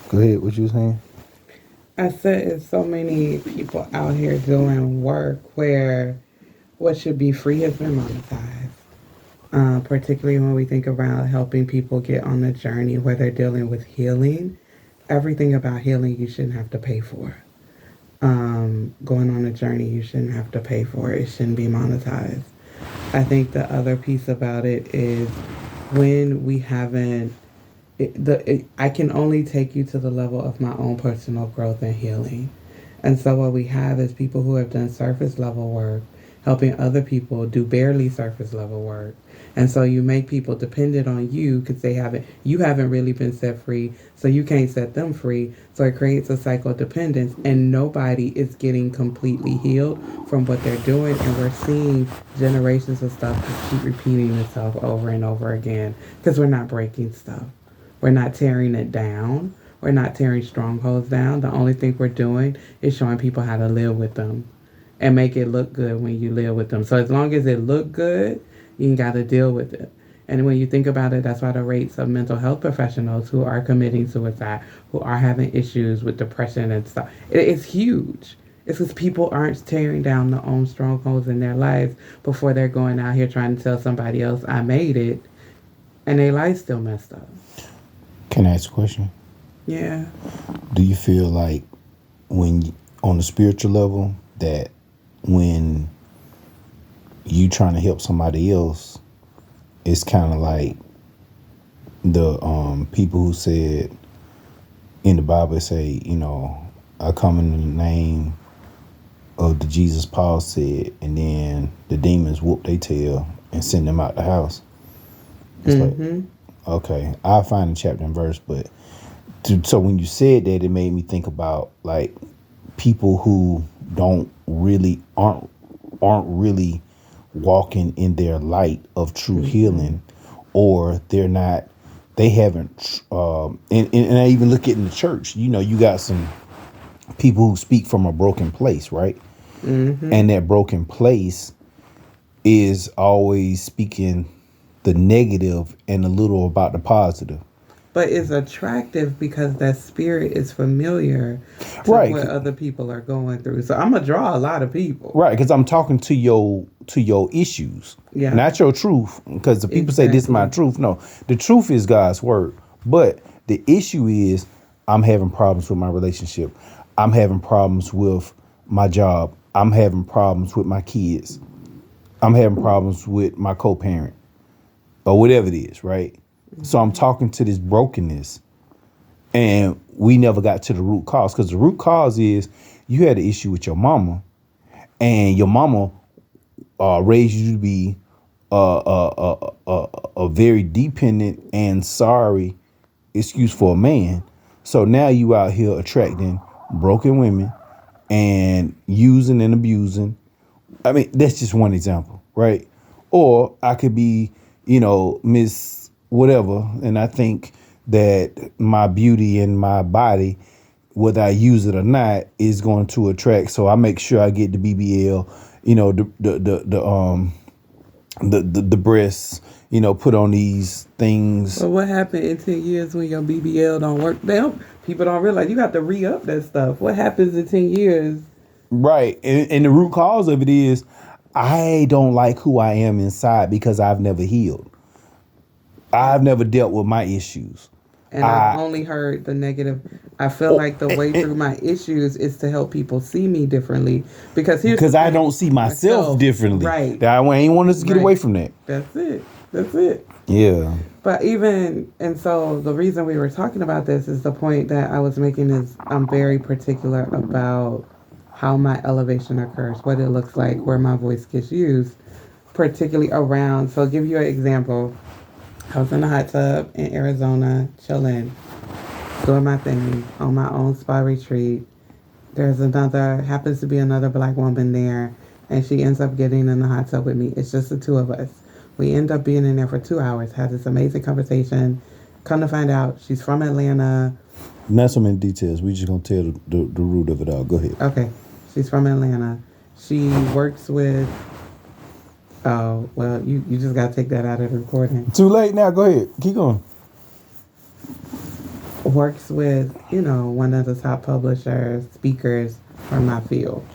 Go ahead. What you was saying? I said it's so many people out here doing work where what should be free has been monetized. Particularly when we think about helping people get on the journey where they're dealing with healing. Everything about healing you shouldn't have to pay for. Going on a journey you shouldn't have to pay for. It shouldn't be monetized. I think the other piece about it is when we haven't I can only take you to the level of my own personal growth and healing. And so what we have is people who have done surface level work helping other people do barely surface level work. And so you make people dependent on you because you haven't really been set free, so you can't set them free. So it creates a cycle of dependence, and nobody is getting completely healed from what they're doing. And we're seeing generations of stuff just keep repeating itself over and over again because we're not breaking stuff. We're not tearing it down. We're not tearing strongholds down. The only thing we're doing is showing people how to live with them and make it look good when you live with them. So as long as it look good, you got to deal with it. And when you think about it, that's why the rates of mental health professionals who are committing suicide, who are having issues with depression and stuff, it's huge. It's because people aren't tearing down their own strongholds in their lives before they're going out here trying to tell somebody else, I made it, and their life's still messed up. Can I ask a question? Yeah. Do you feel like on the spiritual level, that when you trying to help somebody else, it's kind of like the people who said in the Bible say, I come in the name of the Jesus Paul said, and then the demons whoop their tail and send them out the house. It's like, okay, I'll find the chapter and verse, but so when you said that, it made me think about like people who aren't really walking in their light of true healing, or they haven't and I even look at in the church, you got some people who speak from a broken place, right? And that broken place is always speaking the negative and a little about the positive. But it's attractive because that spirit is familiar to Right. what other people are going through. So I'm gonna draw a lot of people. Right, because I'm talking to your issues, Yeah. not your truth. Because the people say this is my truth. No, the truth is God's word. But the issue is I'm having problems with my relationship. I'm having problems with my job. I'm having problems with my kids. I'm having problems with my co-parent, or whatever it is, right? So I'm talking to this brokenness, and we never got to the root cause, because the root cause is you had an issue with your mama, and your mama raised you to be a very dependent and sorry excuse for a man. So now you out here attracting broken women and using and abusing. I mean, that's just one example, right? Or I could be, Miss whatever, and I think that my beauty and my body, whether I use it or not, is going to attract. So I make sure I get the BBL, the breasts, put on these things. But what happened in 10 years when your BBL don't work? People don't realize you have to re-up that stuff. What happens in 10 years? Right. And the root cause of it is I don't like who I am inside because I've never healed. I've never dealt with my issues. And I've only heard the negative. I feel like the way through my issues is to help people see me differently. Because I don't see myself differently. Right. I ain't want us to get away from that. That's it. Yeah. But and so the reason we were talking about this is the point that I was making is I'm very particular about how my elevation occurs, what it looks like, where my voice gets used, particularly around. So I'll give you an example. I was in a hot tub in Arizona, chilling, doing my thing on my own spa retreat. Happens to be another black woman there, and she ends up getting in the hot tub with me. It's just the two of us. We end up being in there for 2 hours, had this amazing conversation. Come to find out, she's from Atlanta. Not so many details. We just gonna tell the root of it all. Go ahead. Okay. She's from Atlanta. She works with... Oh, well, you just got to take that out of the recording. Too late now. Go ahead. Keep going. works with, one of the top publishers, speakers from my field.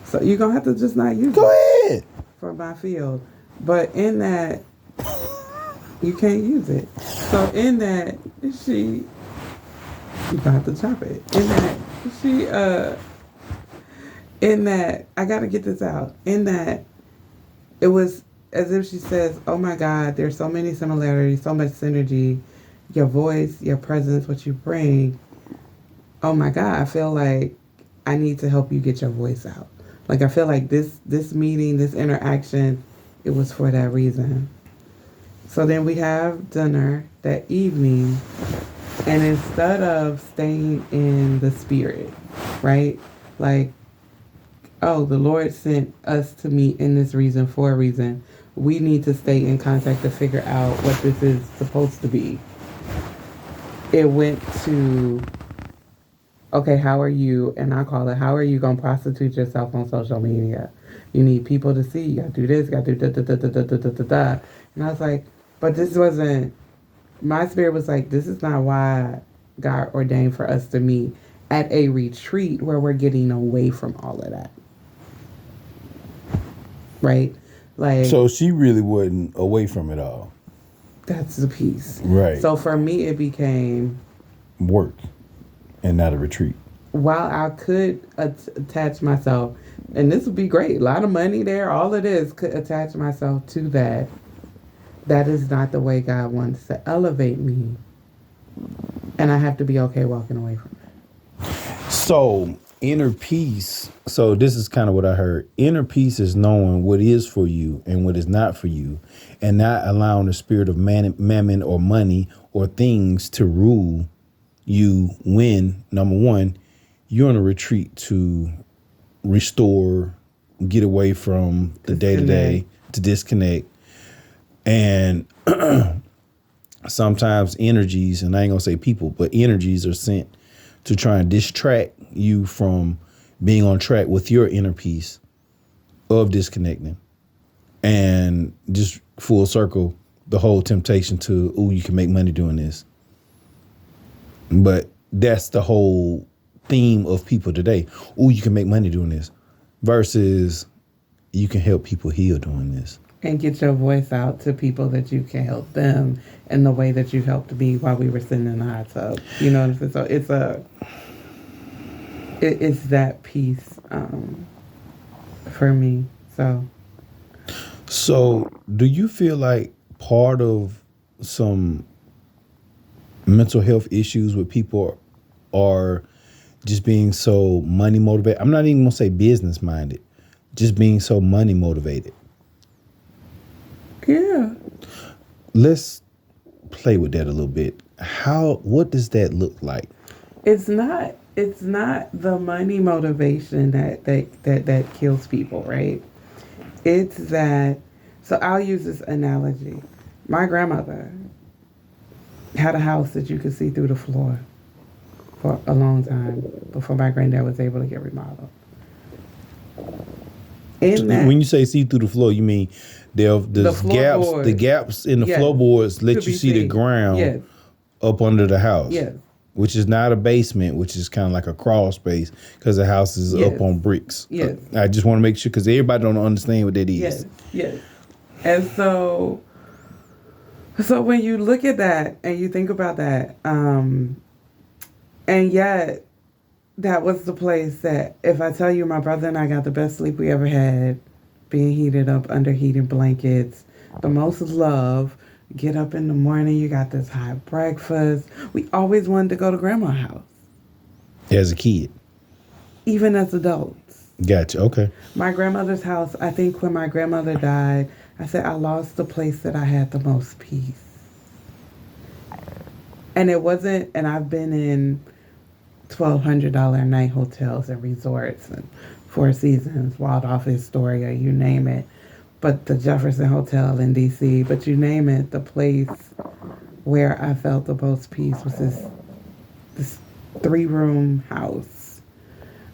So you're going to have to just not use Go it ahead. for my field. But in that, you can't use it. So in that, you going to have to chop it. In that, I got to get this out. In that, it was as if she says, oh my God, there's so many similarities, so much synergy. Your voice, your presence, what you bring. Oh my God, I feel like I need to help you get your voice out. Like I feel like this meeting, this interaction, it was for that reason. So then we have dinner that evening, and instead of staying in the spirit, right? Like, oh, the Lord sent us to meet in this reason for a reason. We need to stay in contact to figure out what this is supposed to be. It went to, okay, how are you? And I call it, how are you going to prostitute yourself on social media? You need people to see. You got to do this, got to do da da da da da da da da. And I was like, but this wasn't, my spirit was like, this is not why God ordained for us to meet at a retreat where we're getting away from all of that. Right? Like, So she really wasn't away from it all. that's the piece. Right. So for me, it became Work and not a retreat. while I could attach myself, and this would be great, a lot of money there, all of this, could attach myself to that. That is not the way God wants to elevate me. And I have to be okay walking away from it. So inner peace. So this is kind of what I heard. Inner peace is knowing what is for you and what is not for you, and not allowing the spirit of mammon or money or things to rule you when, number one, you're on a retreat to restore, get away from the day-to-day, to disconnect. And sometimes energies, and I ain't gonna say people, but energies are sent to try and distract you from being on track with your inner peace of disconnecting. And just full circle, the whole temptation to, oh, you can make money doing this. But that's the whole theme of people today. Oh, you can make money doing this. Versus you can help people heal doing this. And get your voice out to people that you can help them in the way that you helped me while we were sitting in the hot tub. You know what I'm saying? So it's that piece for me. So do you feel like part of some mental health issues with people are just being so money motivated? I'm not even gonna say business minded, just being so money motivated. Yeah. Let's play with that a little bit. What does that look like? It's not the money motivation that kills people, right? It's that, so I'll use this analogy. My grandmother had a house that you could see through the floor for a long time before my granddad was able to get remodeled. When you say see through the floor, you mean there's gaps. The gaps in the floorboards let you see the ground up under the house. Yes. Which is not a basement, which is kind of like a crawl space because the house is up on bricks. Yes. I just want to make sure because everybody don't understand what that is. Yes. And so when you look at that and you think about that, and yet that was the place that, if I tell you, my brother and I got the best sleep we ever had, being heated up under heated blankets, the most love. Get up in the morning, you got this hot breakfast. We always wanted to go to grandma's house. As a kid? Even as adults. Gotcha, okay. My grandmother's house, I think when my grandmother died, I said I lost the place that I had the most peace. And it wasn't, and I've been in $1,200 a night hotels and resorts and Four Seasons, Waldorf Astoria, you name it. But the Jefferson Hotel in D.C., but you name it, the place where I felt the most peace was this 3-room house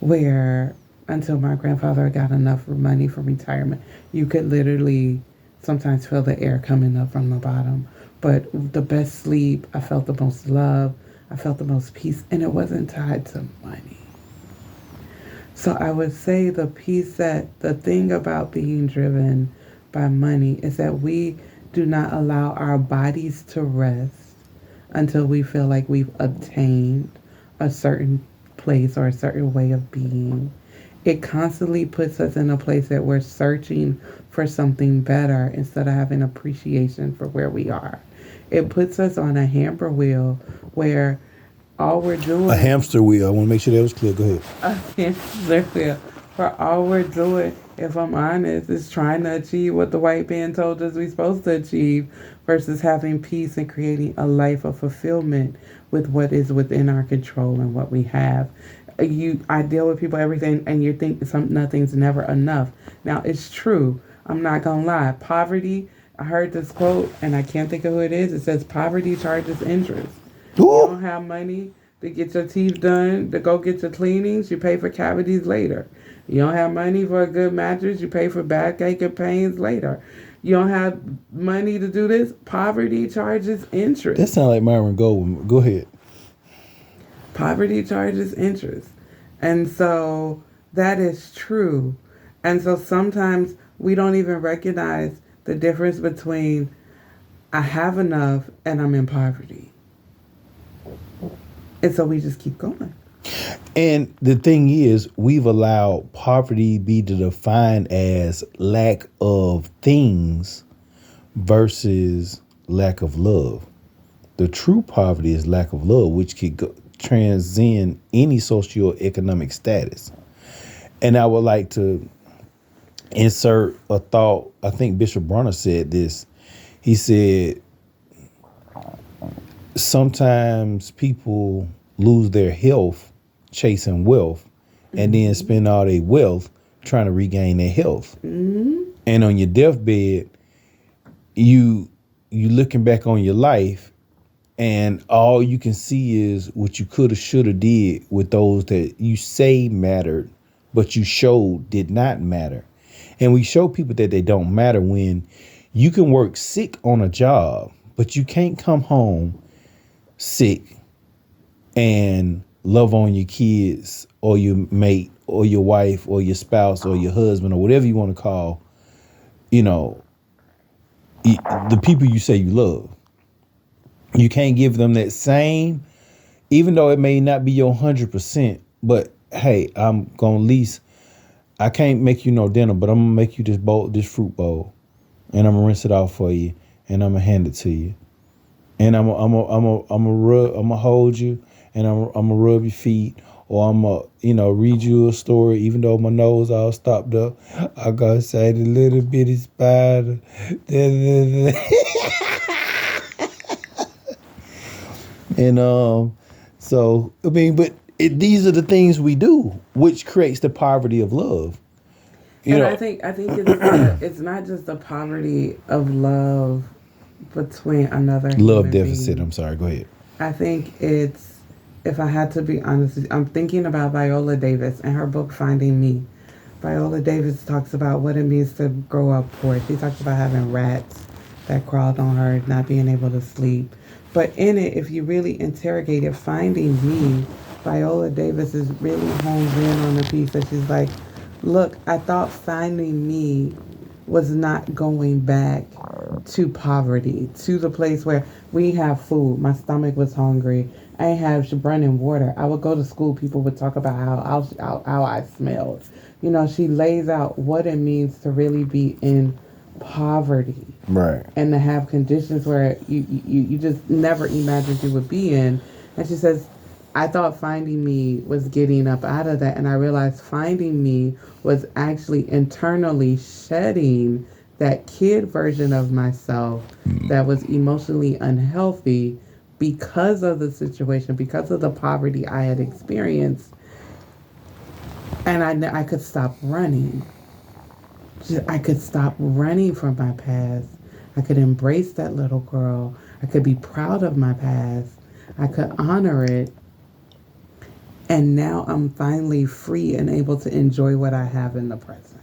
where, until my grandfather got enough money for retirement, you could literally sometimes feel the air coming up from the bottom. But the best sleep, I felt the most love, I felt the most peace, and it wasn't tied to money. So I would say the thing about being driven by money is that we do not allow our bodies to rest until we feel like we've obtained a certain place or a certain way of being. It constantly puts us in a place that we're searching for something better instead of having appreciation for where we are. It puts us on a hamster wheel where all we're A doing hamster wheel. I want to make sure that was clear. Go ahead. a hamster wheel where all we're doing, if I'm honest, is trying to achieve what the white man told us we're supposed to achieve versus having peace and creating a life of fulfillment with what is within our control and what we have. I deal with people everything, and you think nothing's never enough. Now it's true. I'm not gonna lie. Poverty. I heard this quote, and I can't think of who it is. It says, "Poverty charges interest." You Ooh. don't have money to get your teeth done, to go get your cleanings, you pay for cavities later. You don't have money for a good mattress, you pay for backache and pains later. You don't have money to do this, poverty charges interest. That sounds like Myron Goldwyn. Go ahead. Poverty charges interest. And so that is true. And so sometimes we don't even recognize the difference between I have enough and I'm in poverty. And so we just keep going. And the thing is, we've allowed poverty be defined as lack of things versus lack of love. The true poverty is lack of love, which could transcend any socioeconomic status. And I would like to insert a thought. I think Bishop Bronner said this. He said, sometimes people lose their health chasing wealth and then spend all their wealth trying to regain their health. Mm-hmm. And on your deathbed, you looking back on your life and all you can see is what you could have, should have did with those that you say mattered, but you showed did not matter. And we show people that they don't matter when you can work sick on a job, but you can't come home sick and love on your kids or your mate or your wife or your spouse or your husband or whatever you want to call, the people you say you love. You can't give them that same, even though it may not be your 100%, but hey, I'm going to at least, I can't make you no dinner, but I'm going to make you this fruit bowl, and I'm going to rinse it off for you, and I'm going to hand it to you. And I'm gonna hold you, and I'm gonna rub your feet, or I'm gonna read you a story, even though my nose all stopped up. I gotta say the little bitty spider. And so I mean, but these are the things we do, which creates the poverty of love. I think it's not just the poverty of love between another love human deficit. being. I'm sorry. Go ahead. I think it's, if I had to be honest, I'm thinking about Viola Davis and her book Finding Me. Viola Davis talks about what it means to grow up poor. She talks about having rats that crawled on her, not being able to sleep. But in it, if you really interrogate it, Finding Me, Viola Davis is really hones in on the piece that she's like, look, I thought finding me was not going back to poverty, to the place where we have food. My stomach was hungry. I ain't have running water. I would go to school. People would talk about how I smelled. She lays out what it means to really be in poverty. Right. And to have conditions where you just never imagined you would be in. And she says, I thought finding me was getting up out of that, and I realized finding me was actually internally shedding that kid version of myself that was emotionally unhealthy because of the situation, because of the poverty I had experienced. And I could stop running. I could stop running from my past. I could embrace that little girl. I could be proud of my past. I could honor it. And now I'm finally free and able to enjoy what I have in the present.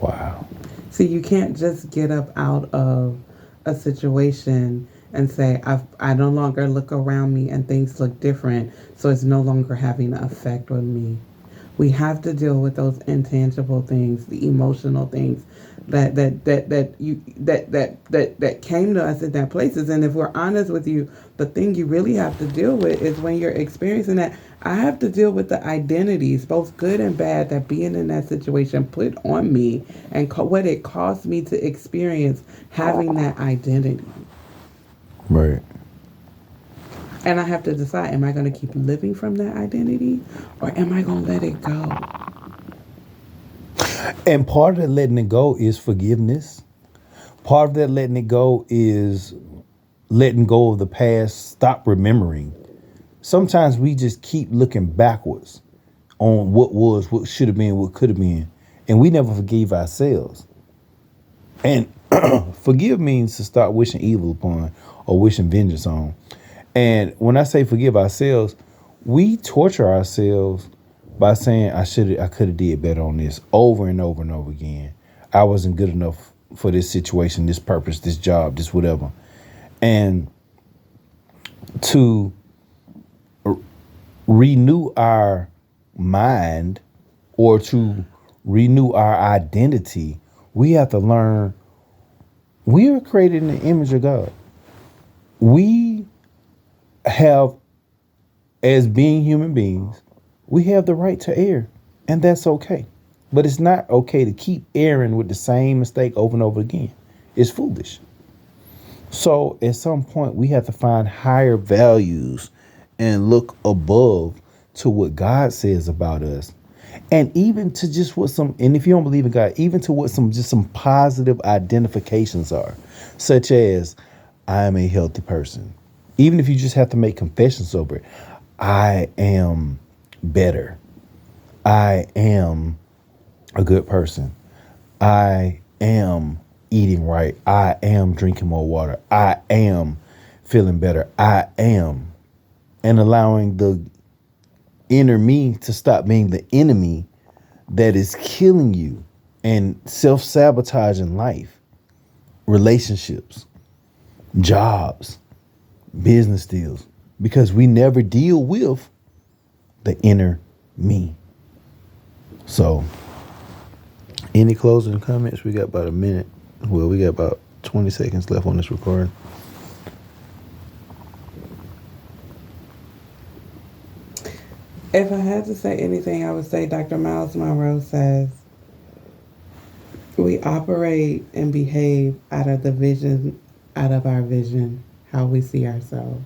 Wow. See, you can't just get up out of a situation and say, I no longer look around me and things look different, so it's no longer having an effect on me. We have to deal with those intangible things, the emotional things that came to us in that places. And if we're honest with you, the thing you really have to deal with is when you're experiencing that. I have to deal with the identities, both good and bad, that being in that situation put on me, and what it cost me to experience having that identity. Right. And I have to decide, am I going to keep living from that identity, or am I going to let it go? And part of letting it go is forgiveness. Part of that letting it go is letting go of the past, stop remembering. Sometimes we just keep looking backwards on what was, what should have been, what could have been, and we never forgave ourselves. And forgive means to start wishing evil upon or wishing vengeance on. And when I say forgive ourselves, we torture ourselves by saying I could have did better on this over and over and over again. I wasn't good enough for this situation, this purpose, this job, this whatever. And to renew our mind or to renew our identity, we have to learn we are created in the image of God. We have, as being human beings, we have the right to err, and that's okay. But it's not okay to keep erring with the same mistake over and over again. It's foolish. So at some point, we have to find higher values and look above to what God says about us. And even to just what some, and if you don't believe in God, even to what some positive identifications are, such as I am a healthy person. Even if you just have to make confessions over it, I am better. I am a good person. I am eating right. I am drinking more water. I am feeling better. I am. And allowing the inner me to stop being the enemy that is killing you and self-sabotaging life, relationships, jobs, business deals, because we never deal with the inner me. So, any closing comments? We got about a minute. Well, we got about 20 seconds left on this recording. If I had to say anything, I would say Dr. Miles Monroe says, we operate and behave out of our vision, how we see ourselves.